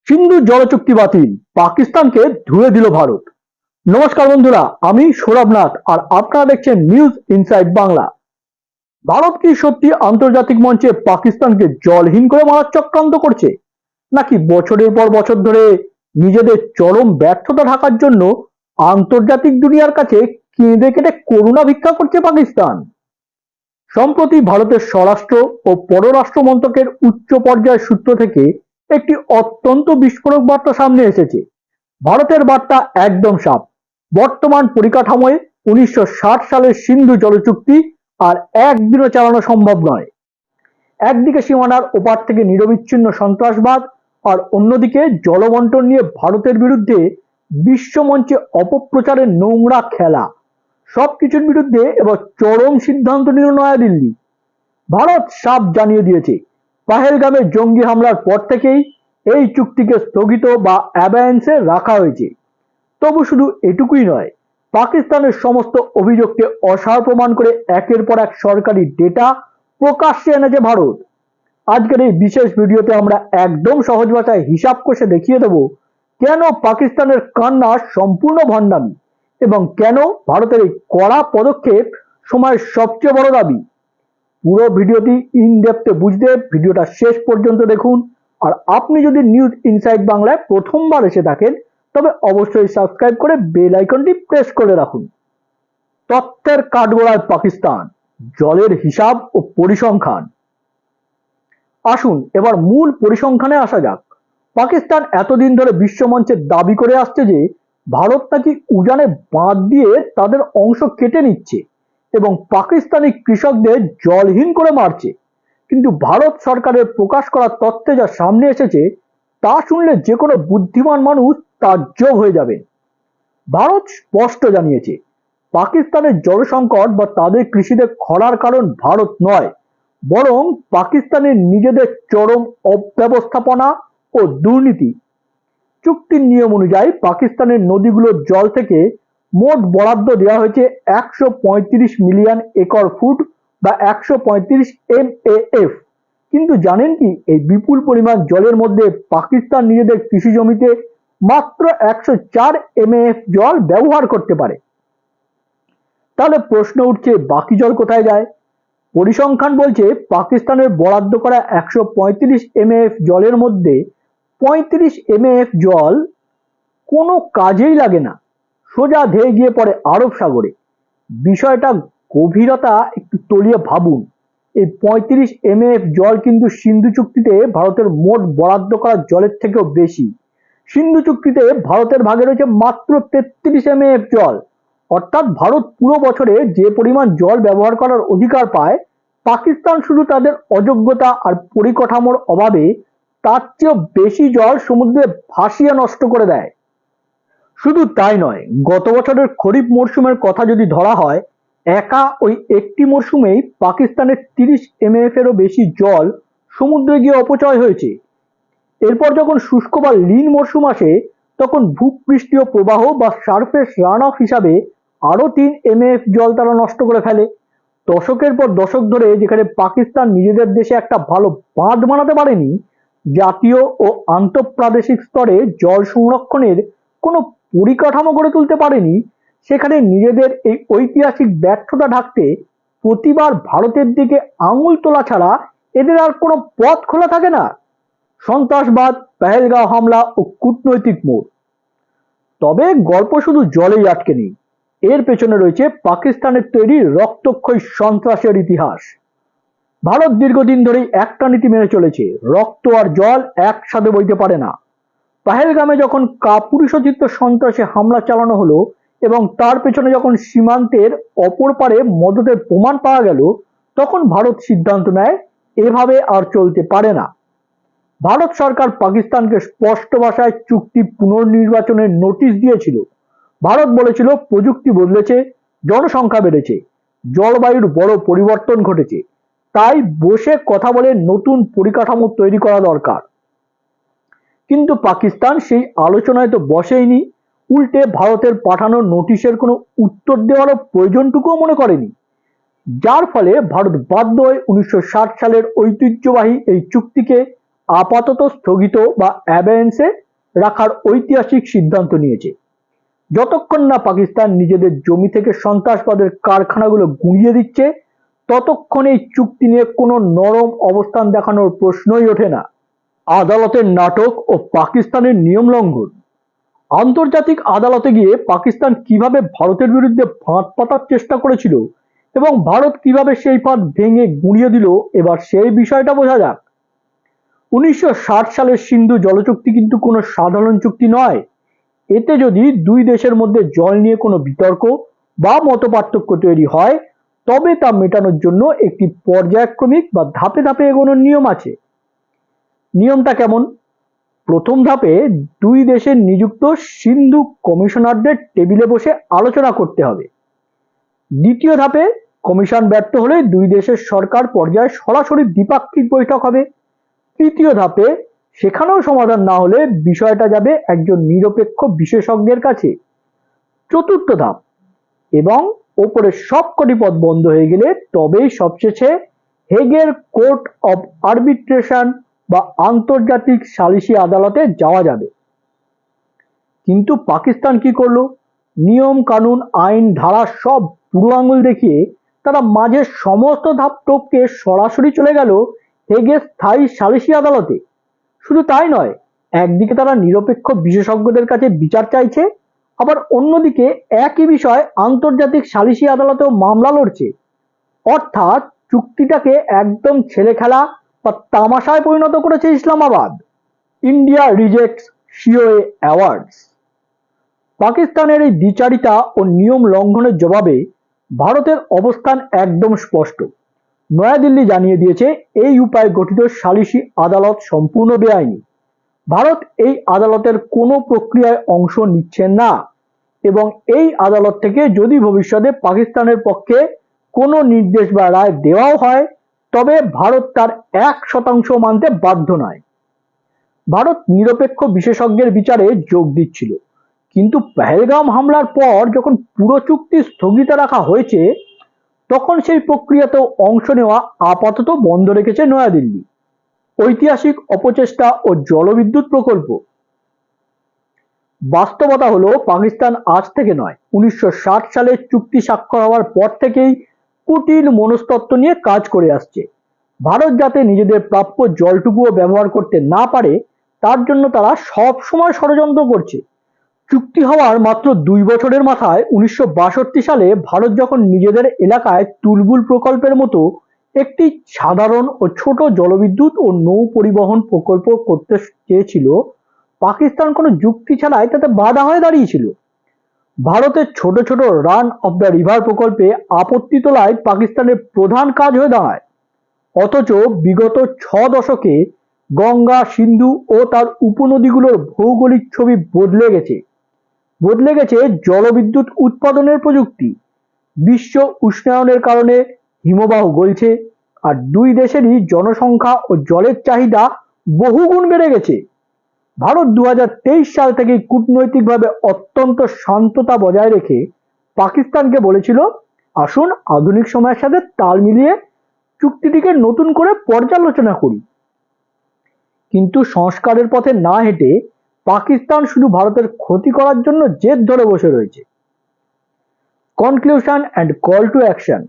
সিন্ধু জল চুক্তি বাতিল, পাকিস্তানকে ধুয়ে দিল ভারত। নমস্কার বন্ধুরা, আমি সৌরভনাথ আর আপনারা দেখছেন নিউজ ইনসাইড বাংলা। ভারত কি সত্যি আন্তর্জাতিক মঞ্চে পাকিস্তানকে জলহীন করে মারার চক্রান্ত করছে, নাকি বছরের পর বছর ধরে নিজেদের চরম ব্যর্থতা ঢাকার জন্য আন্তর্জাতিক দুনিয়ার কাছে কেঁদে কেটে করুণা ভিক্ষা করছে পাকিস্তান? সম্প্রতি ভারতের স্বরাষ্ট্র ও পররাষ্ট্র মন্ত্রকের উচ্চ পর্যায়ের সূত্র থেকে একটি অত্যন্ত বিস্ফোরক বার্তা সামনে এসেছে। ভারতের বার্তা একদম সাফ। বর্তমান পরিকাঠামোয় 1960 সালের সিন্ধু জল চুক্তি আর একদিনও চালানো সম্ভব নয়। একদিকে সীমানার ওপার থেকে নিরবিচ্ছিন্ন সন্ত্রাসবাদ, আর অন্যদিকে জলবন্টন নিয়ে ভারতের বিরুদ্ধে বিশ্বমঞ্চে অপপ্রচারের নোংরা খেলা। সবকিছুর বিরুদ্ধে এবার চরম সিদ্ধান্ত নিল নয়াদিল্লি। ভারত সাফ জানিয়ে দিয়েছে, পাহেলগামের জঙ্গি হামলার পর থেকেই এই চুক্তিকে স্থগিত বা অ্যাবায়েন্সে রাখা হয়েছে। তবু শুধু এটুকুই নয়, পাকিস্তানের সমস্ত অভিযোগকে অসার প্রমাণ করে একের পর এক সরকারি ডেটা প্রকাশ্যে এনেছে ভারত। আজকের এই বিশেষ ভিডিওতে আমরা একদম সহজ ভাষায় হিসাব কষে দেখিয়ে দেব কেন পাকিস্তানের কান্না সম্পূর্ণ ভণ্ডামি এবং কেন ভারতের এই কড়া পদক্ষেপ সময়ের সবচেয়ে বড় দাবি। পুরো ভিডিওটি ইন ডেপথে বুঝতে ভিডিওটা শেষ পর্যন্ত দেখুন। আর আপনি যদি নিউজ ইনসাইড বাংলায় প্রথমবার এসে থাকেন তবে অবশ্যই সাবস্ক্রাইব করে বেল আইকনটি প্রেস করে রাখুন। তথ্যের কাঠগড়ায় পাকিস্তান, জলের হিসাব ও পরিসংখ্যান। আসুন এবার মূল পরিসংখ্যানে আসা যাক। পাকিস্তান এতদিন ধরে বিশ্বমঞ্চে দাবি করে আসছে যে ভারত নাকি উজানে বাঁধ দিয়ে তাদের অংশ কেটে নিচ্ছে এবং পাকিস্তানি কৃষকদের জলহীন করে মারছে। কিন্তু ভারত সরকারের প্রকাশ করা তথ্যে যা সামনে এসেছে তা শুনলে যে কোনো বুদ্ধিমান মানুষ তাজ্জব হয়ে যাবে। ভারত স্পষ্ট জানিয়েছে, পাকিস্তানের জল সংকট বা তাদের কৃষিদের খরার কারণ ভারত নয়, বরং পাকিস্তানের নিজেদের চরম অব্যবস্থাপনা ও দুর্নীতি। চুক্তির নিয়ম অনুযায়ী পাকিস্তানের নদীগুলোর জল থেকে মোট বরাদ্দ দেওয়া হয়েছে 135 মিলিয়ন একর ফুট বা 135 MAF। কিন্তু জানেন কি, এই বিপুল পরিমাণ জলের মধ্যে পাকিস্তান নিজেদের কৃষি জমিতে মাত্র 104 MAF জল ব্যবহার করতে পারে। তাহলে প্রশ্ন উঠছে, বাকি জল কোথায় যায়? পরিসংখ্যান বলছে পাকিস্তানের বরাদ্দ করা 135 MAF জলের মধ্যে 35 MAF জল কোনো কাজেই লাগে না, সোজা ধেয়ে গিয়ে পড়ে আরব সাগরে। বিষয়টা গভীরতা একটু তলিয়ে ভাবুন। এই 35 MAF জল কিন্তু সিন্ধু চুক্তিতে ভারতের মোট বরাদ্দ করা জলের থেকেও বেশি। সিন্ধু চুক্তিতে ভারতের ভাগে রয়েছে মাত্র 33 MAF জল। অর্থাৎ ভারত পুরো বছরে যে পরিমাণ জল ব্যবহার করার অধিকার পায়, পাকিস্তান শুধু তাদের অযোগ্যতা আর পরিকাঠামোর অভাবে তার চেয়েও বেশি জল সমুদ্রে ভাসিয়ে নষ্ট করে দেয়। শুধু তাই নয়, গত বছরের খরিফ মরশুমের কথা যদি ধরা হয়, একা ওই একটি মরশুমেই পাকিস্তানের 30 MAF এরও বেশি জল সমুদ্রে গিয়ে অপচয় হয়েছে। এরপর যখন শুষ্ক বা লিন মরশুম আসে, তখন ভূপৃষ্ঠীয় প্রবাহ বা সারফেস রান অফ হিসাবে আরো 3 MAF জল তারা নষ্ট করে ফেলে। দশকের পর দশক ধরে যেখানে পাকিস্তান নিজেদের দেশে একটা ভালো বাঁধ বানাতে পারেনি, জাতীয় ও আন্তঃপ্রাদেশিক স্তরে জল সংরক্ষণের কোনো পরিকাঠামো গড়ে তুলতে পারেনি, সেখানে নিজেদের এই ঐতিহাসিক ব্যর্থতা ঢাকতে প্রতিবার ভারতের দিকে আঙুল তোলা ছাড়া এদের আর কোনো পথ খোলা থাকে না। সন্ত্রাসবাদ, পেহেলগাঁও হামলা ও কূটনৈতিক মোড়। তবে গল্প শুধু জলেই আটকে নেই, এর পেছনে রয়েছে পাকিস্তানের তৈরি রক্তক্ষয়ী সন্ত্রাসের ইতিহাস। ভারত দীর্ঘদিন ধরেই একটা নীতি মেনে চলেছে, রক্ত আর জল একসাথে বইতে পারে না। পাহেলগামে যখন কাপুরুষোচিত সন্ত্রাসে হামলা চালানো হলো এবং তার পেছনে যখন সীমান্তের অপর পারে মদতের প্রমাণ পাওয়া গেল, তখন ভারত সিদ্ধান্ত নেয় এভাবে আর চলতে পারে না। ভারত সরকার পাকিস্তানকে স্পষ্ট ভাষায় চুক্তি পুনর্নির্বাচনের নোটিশ দিয়েছিল। ভারত বলেছিল প্রযুক্তি বদলেছে, জনসংখ্যা বেড়েছে, জলবায়ুর বড় পরিবর্তন ঘটেছে, তাই বসে কথা বলে নতুন পরিকাঠামো তৈরি করা দরকার। কিন্তু পাকিস্তান সেই আলোচনায় তো বসেইনি, উল্টে ভারতের পাঠানো নোটিশের কোনো উত্তর দেওয়ারও প্রয়োজনটুকুও মনে করেনি। যার ফলে ভারত বাধ্য হয়ে 1960 সালের ঐতিহ্যবাহী এই চুক্তিকে আপাতত স্থগিত বা অ্যাবেয়েন্সে রাখার ঐতিহাসিক সিদ্ধান্ত নিয়েছে। যতক্ষণ না পাকিস্তান নিজেদের জমি থেকে সন্ত্রাসবাদের কারখানাগুলো গুঁড়িয়ে দিচ্ছে, ততক্ষণ এই চুক্তি নিয়ে কোনো নরম অবস্থান দেখানোর প্রশ্নই ওঠে না। আদালতের নাটক ও পাকিস্তানের নিয়ম লঙ্ঘন। আন্তর্জাতিক আদালতে গিয়ে পাকিস্তান কিভাবে ভারতের বিরুদ্ধে ফাঁদ পাতার চেষ্টা করেছিল এবং ভারত কিভাবে সেই ফাঁদ ভেঙে গুঁড়িয়ে দিল, এবার সেই বিষয়টা বোঝা যাক। 1960 সালের সিন্ধু জলচুক্তি কিন্তু কোনো সাধারণ চুক্তি নয়। এতে যদি দুই দেশের মধ্যে জল নিয়ে কোনো বিতর্ক বা মতপার্থক্য তৈরি হয়, তবে তা মেটানোর জন্য একটি পর্যায়ক্রমিক বা ধাপে ধাপে এগোনোর নিয়ম আছে। নিয়মটা কেমন? প্রথম ধাপে দুই দেশের নিযুক্ত সিন্ধু কমিশনারদের টেবিলে বসে আলোচনা করতে হবে। দ্বিতীয় ধাপে কমিশন ব্যর্থ হলে দুই দেশের সরকার পর্যায়ে সরাসরি দ্বিপাক্ষিক বৈঠক হবে। তৃতীয় ধাপে সেখানেও সমাধান না হলে বিষয়টা যাবে একজন নিরপেক্ষ বিশেষজ্ঞের কাছে। চতুর্থ ধাপ, এবং ওপরের সবকটি পদ বন্ধ হয়ে গেলে তবেই সবশেষে হেগের কোর্ট অব আরবিট্রেশন বা আন্তর্জাতিক সালিসি আদালতে যাওয়া যাবে। কিন্তু পাকিস্তান কি করলো? নিয়ম কানুন আইন ধারা সব বুড়ো আঙুল দেখিয়ে তারা মাঝের সমস্ত ধাপ টপকে সরাসরি চলে গেল হেগের স্থায়ী সালিসি আদালতে। শুধু তাই নয়, একদিকে তারা নিরপেক্ষ বিশেষজ্ঞদের কাছে বিচার চাইছে, আবার অন্যদিকে একই বিষয় আন্তর্জাতিক সালিসি আদালতেও মামলা লড়ছে। অর্থাৎ চুক্তিটাকে একদম ছেলে খেলা বা তামাশায় পরিণত করেছে Islamabad. India rejects COA awards. পাকিস্তানের এই দ্বিচারিতা ও নিয়ম লঙ্ঘনের জবাবে ভারতের অবস্থান একদম স্পষ্ট। নয়াদিল্লি জানিয়ে দিয়েছে এই উপায়ে গঠিত সালিসি আদালত সম্পূর্ণ বেআইনি। ভারত এই আদালতের কোনো প্রক্রিয়ায় অংশ নিচ্ছে না, এবং এই আদালত থেকে যদি ভবিষ্যতে পাকিস্তানের পক্ষে কোনো নির্দেশ বা রায় দেওয়াও হয়, তবে ভারত তার 1% মানতে বাধ্য নয়। ভারত নিরপেক্ষ বিশেষজ্ঞের বিচারে যোগ দিচ্ছিল, কিন্তু পেহেলগাম হামলার পর যখন পুরো চুক্তি স্থগিত রাখা হয়েছে, তখন সেই প্রক্রিয়াতেও অংশ নেওয়া আপাতত বন্ধ রেখেছে নয়াদিল্লি। ঐতিহাসিক অপচেষ্টা ও জলবিদ্যুৎ প্রকল্প। বাস্তবতা হলো পাকিস্তান আজ থেকে নয়, 1960 সালে চুক্তি স্বাক্ষর হওয়ার পর থেকেই কুটিল মনস্তত্ত্ব নিয়ে কাজ করে আসছে। ভারত যাতে নিজেদের প্রাপ্য জলটুকুও ব্যবহার করতে না পারে, তার জন্য তারা সব সময় ষড়যন্ত্র করছে। চুক্তি হওয়ার মাত্র 2 বছরের মাথায় 1962 সালে ভারত যখন নিজেদের এলাকায় তুলবুল প্রকল্পের মতো একটি সাধারণ ও ছোট জলবিদ্যুৎ ও নৌ পরিবহন প্রকল্প করতে চেয়েছিল, পাকিস্তান কোনো যুক্তি ছাড়াই তাতে বাধা হয়ে দাঁড়িয়েছিল। ভারতের ছোট ছোট রান অফ দ্য রিভার প্রকল্পে আপত্তি তোলায় পাকিস্তানের প্রধান কাজ হয়ে দাঁড়ায়। অথচ বিগত 6 দশকে গঙ্গা, সিন্ধু ও তার উপনদীগুলোর ভৌগোলিক ছবি বদলে গেছে জলবিদ্যুৎ উৎপাদনের প্রযুক্তি। বিশ্ব উষ্ণায়নের কারণে হিমবাহ গলছে, আর দুই দেশেরই জনসংখ্যা ও জলের চাহিদা বহুগুণ বেড়ে গেছে। ভারত 2023 সাল থেকে কূটনৈতিকভাবে অত্যন্ত শান্ততা বজায় রেখে পাকিস্তানকে বলেছিল, আসুন আধুনিক সময়ের সাথে তাল মিলিয়ে চুক্তিটিকে নতুন করে পর্যালোচনা করি। কিন্তু সংস্কারের পথে না হেঁটে পাকিস্তান শুধু ভারতের ক্ষতি করার জন্য জেদ ধরে বসে রয়েছে। Conclusion and call to action.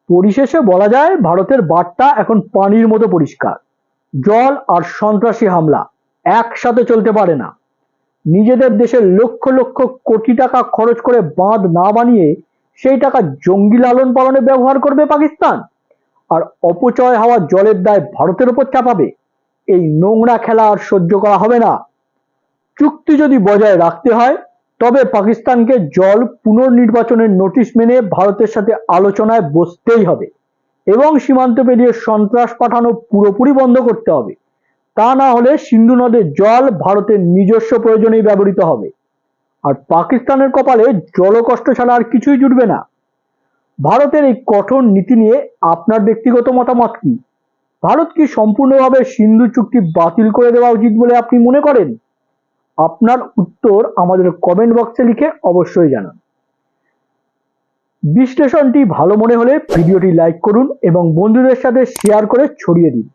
পরিশেষে বলা যায়, ভারতের বার্তা এখন পানির মতো পরিষ্কার। জল আর সন্ত্রাসী হামলা একসাথে চলতে পারে না। নিজেদের দেশের লক্ষ লক্ষ কোটি টাকা খরচ করে বাঁধ না বানিয়ে সেই টাকা জঙ্গি লালন পালনে ব্যবহার করবে পাকিস্তান, আর অপচয় হওয়া জলের দায় ভারতের উপর চাপাবে। এই নোংরা খেলা আর সহ্য করা হবে না। চুক্তি যদি বজায় রাখতে হয়, তবে পাকিস্তানকে জল পুনর্নির্বাচনের নোটিশ মেনে ভারতের সাথে আলোচনায় বসতেই হবে, এবং সীমান্ত পেরিয়ে সন্ত্রাস পাঠানো পুরোপুরি বন্ধ করতে হবে। তা না হলে সিন্ধু নদের জল ভারতের নিজস্ব প্রয়োজনেই ব্যবহৃত হবে, আর পাকিস্তানের কপালে জলকষ্ট ছাড়া আর কিছুই জুটবে না। ভারতের এই কঠোর নীতি নিয়ে আপনার ব্যক্তিগত মতামত কি? ভারত কি সম্পূর্ণভাবে সিন্ধু চুক্তি বাতিল করে দেওয়া উচিত বলে আপনি মনে করেন? আপনার উত্তর আমাদের কমেন্ট বক্সে লিখে অবশ্যই জানান। বিশ্লেষণটি ভালো মনে হলে ভিডিওটি লাইক করুন এবং বন্ধুদের সাথে শেয়ার করে ছড়িয়ে দিন।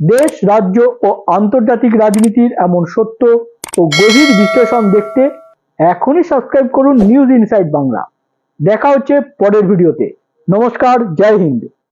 দেশ, রাজ্য ও আন্তর্জাতিক রাজনীতির এমন সত্য ও গভীর বিশ্লেষণ দেখতে এখনই সাবস্ক্রাইব করুন নিউজ ইনসাইট বাংলা। দেখা হচ্ছে পরের ভিডিওতে। নমস্কার, জয় হিন্দ।